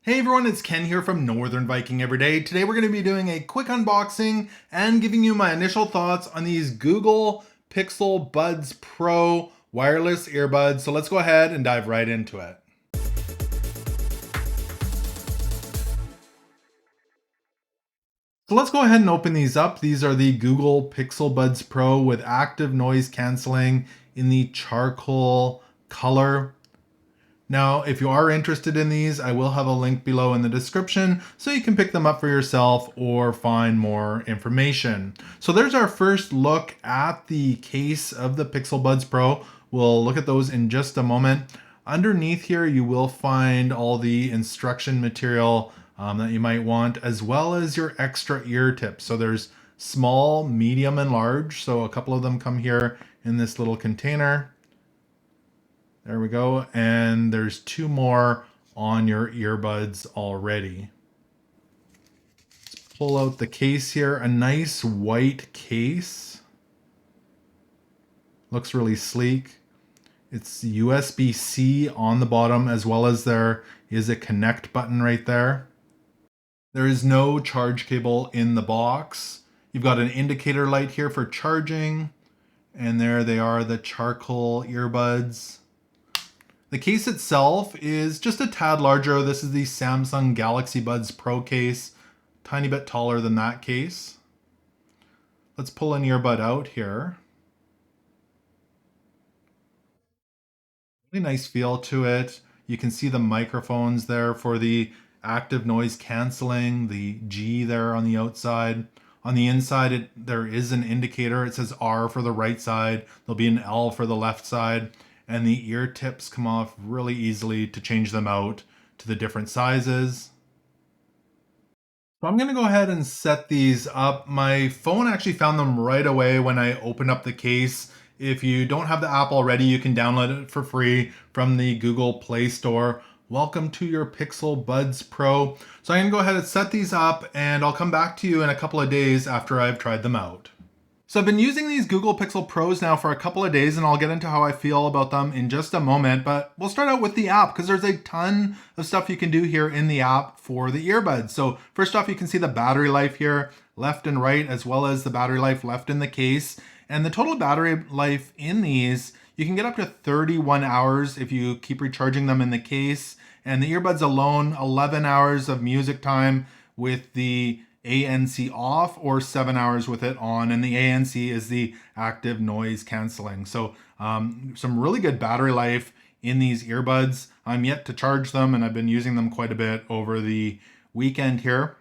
Hey everyone, it's Ken here from Northern Viking Everyday. Today we're going to be doing a quick unboxing and giving you my initial thoughts on these Google Pixel Buds Pro wireless earbuds. So let's go ahead and dive right into it. So let's go ahead and open these up. These are the Google Pixel Buds Pro with active noise canceling in the charcoal color. Now, if you are interested in these, I will have a link below in the description so you can pick them up for yourself or find more information. So there's our first look at the case of the Pixel Buds Pro. We'll look at those in just a moment. Underneath here, you will find all the instruction material that you might want, as well as your extra ear tips. So there's small, medium, and large. So a couple of them come here in this little container. There we go. And there's two more on your earbuds already. Let's pull out the case here. A nice white case. Looks really sleek. It's USB-C on the bottom, as well as there is a connect button right there. There is no charge cable in the box. You've got an indicator light here for charging. And there they are, the charcoal earbuds. The case itself is just a tad larger. This is the Samsung Galaxy Buds Pro case, tiny bit taller than that case. Let's pull an earbud out here. Really nice feel to it. You can see the microphones there for the active noise canceling, the G there on the outside. On the inside, there is an indicator. It says R for the right side. There'll be an L for the left side. And the ear tips come off really easily to change them out to the different sizes. So I'm going to go ahead and set these up. My phone actually found them right away when I opened up the case. If you don't have the app already, you can download it for free from the Google Play Store. Welcome to your Pixel Buds Pro. So I'm going to go ahead and set these up, and I'll come back to you in a couple of days after I've tried them out. So I've been using these Google Pixel Pros now for a couple of days, and I'll get into how I feel about them in just a moment, but we'll start out with the app because there's a ton of stuff you can do here in the app for the earbuds. So first off, you can see the battery life here, left and right, as well as the battery life left in the case. And the total battery life in these, you can get up to 31 hours if you keep recharging them in the case. And the earbuds alone, 11 hours of music time with the ANC off, or 7 hours with it on, and the ANC is the active noise canceling. So some really good battery life in these earbuds. I'm yet to charge them, and I've been using them quite a bit over the weekend here.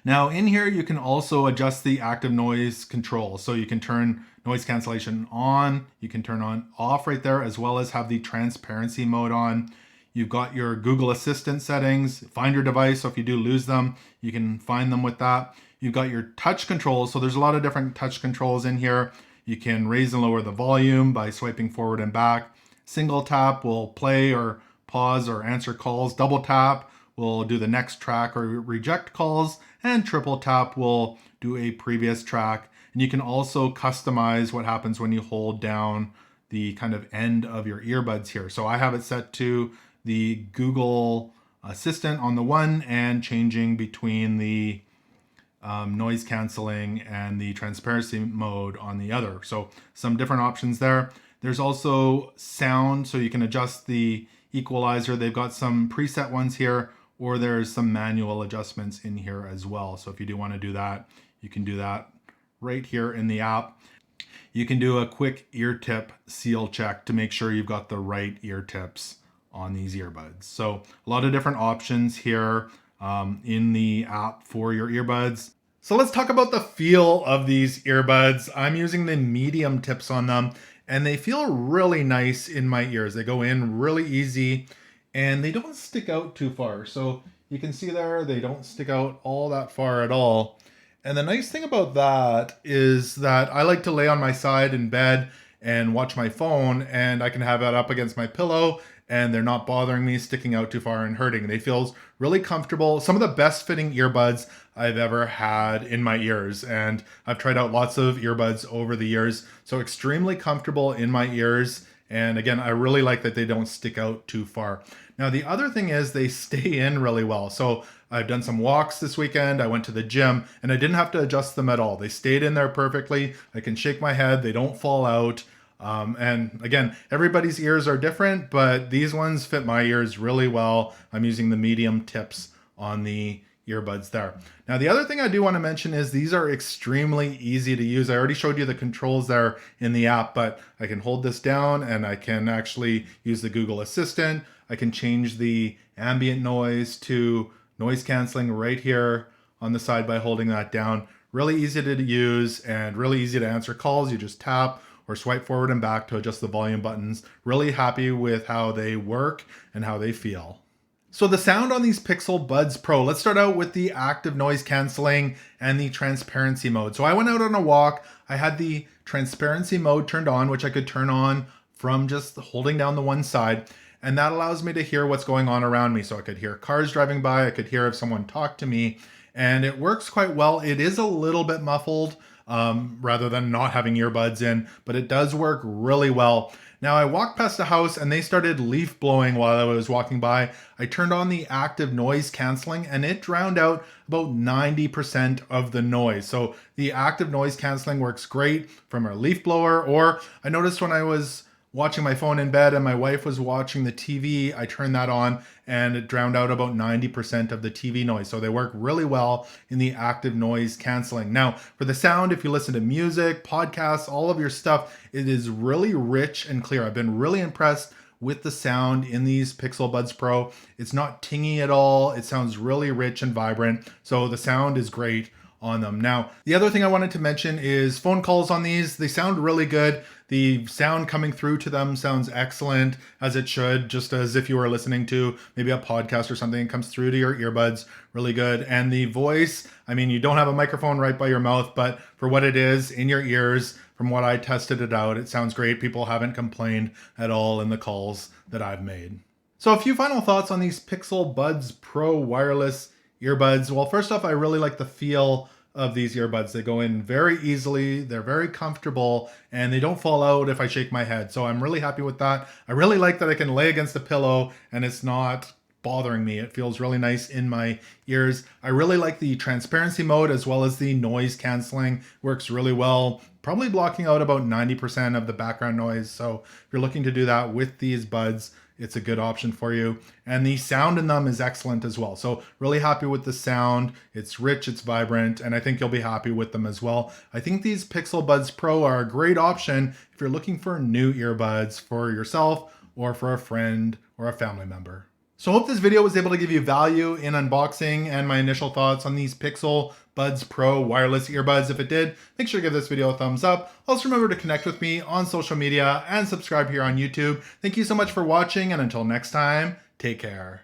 Now in here you can also adjust the active noise control. So you can turn noise cancellation on, you can turn on off right there, as well as have the transparency mode on. You've got your Google Assistant settings, find your device, so if you do lose them, you can find them with that. You've got your touch controls, so there's a lot of different touch controls in here. You can raise and lower the volume by swiping forward and back. Single tap will play or pause or answer calls. Double tap will do the next track or reject calls. And triple tap will do a previous track. And you can also customize what happens when you hold down the kind of end of your earbuds here. So I have it set to the Google Assistant on the one, and changing between the noise canceling and the transparency mode on the other. So some different options there. There's also sound, so you can adjust the equalizer. They've got some preset ones here, or there's some manual adjustments in here as well. So if you do want to do that, you can do that right here in the app. You can do a quick ear tip seal check to make sure you've got the right ear tips on these earbuds. So a lot of different options here in the app for your earbuds. So let's talk about the feel of these earbuds. I'm using the medium tips on them, and they feel really nice in my ears. They go in really easy, and they don't stick out too far. So you can see there, they don't stick out all that far at all. And the nice thing about that is that I like to lay on my side in bed and watch my phone, and I can have it up against my pillow, and they're not bothering me, sticking out too far and hurting. They feel really comfortable. Some of the best fitting earbuds I've ever had in my ears, and I've tried out lots of earbuds over the years. So extremely comfortable in my ears, And again, I really like that they don't stick out too far. Now, the other thing is they stay in really well. So I've done some walks this weekend. I went to the gym and I didn't have to adjust them at all. They stayed in there perfectly. I can shake my head. They don't fall out. And again, everybody's ears are different, but these ones fit my ears really well. I'm using the medium tips on the earbuds there. Now, the other thing I do want to mention is these are extremely easy to use. I already showed you the controls there in the app, but I can hold this down and I can actually use the Google Assistant. I can change the ambient noise to noise canceling right here on the side by holding that down. Really easy to use and really easy to answer calls. You just tap or swipe forward and back to adjust the volume buttons. Really happy with how they work and how they feel. So the sound on these Pixel Buds Pro, let's start out with the active noise canceling and the transparency mode. So I went out on a walk. I had the transparency mode turned on, which I could turn on from just holding down the one side. And that allows me to hear what's going on around me. So I could hear cars driving by. I could hear if someone talked to me. And it works quite well. It is a little bit muffled rather than not having earbuds in, but it does work really well. Now, I walked past a house and they started leaf blowing while I was walking by. I turned on the active noise canceling and it drowned out about 90% of the noise. So the active noise canceling works great from a leaf blower, or I noticed when I was watching my phone in bed and my wife was watching the TV, I turned that on and it drowned out about 90% of the TV noise. So they work really well in the active noise canceling. Now, for the sound, if you listen to music, podcasts, all of your stuff, it is really rich and clear. I've been really impressed with the sound in these Pixel Buds Pro. It's not tingy at all. It sounds really rich and vibrant. So the sound is great on them. Now, the other thing I wanted to mention is phone calls on these. They sound really good. The sound coming through to them sounds excellent, as it should, just as if you were listening to maybe a podcast or something. It comes through to your earbuds really good. And the voice, I mean, you don't have a microphone right by your mouth, but for what it is in your ears, from what I tested it out, it sounds great. People haven't complained at all in the calls that I've made. So a few final thoughts on these Pixel Buds Pro wireless earbuds. Well, first off, I really like the feel of these earbuds. They go in very easily, they're very comfortable, and they don't fall out if I shake my head. So I'm really happy with that. I really like that I can lay against a pillow and it's not bothering me. It feels really nice in my ears. I really like the transparency mode as well as the noise canceling. Works really well, probably blocking out about 90% of the background noise. So if you're looking to do that with these buds, it's a good option for you. And the sound in them is excellent as well. So really happy with the sound. It's rich, it's vibrant, and I think you'll be happy with them as well. I think these Pixel Buds Pro are a great option if you're looking for new earbuds for yourself or for a friend or a family member. So I hope this video was able to give you value in unboxing and my initial thoughts on these Pixel Buds Pro wireless earbuds. If it did, make sure to give this video a thumbs up. Also remember to connect with me on social media and subscribe here on YouTube. Thank you so much for watching, and until next time, take care.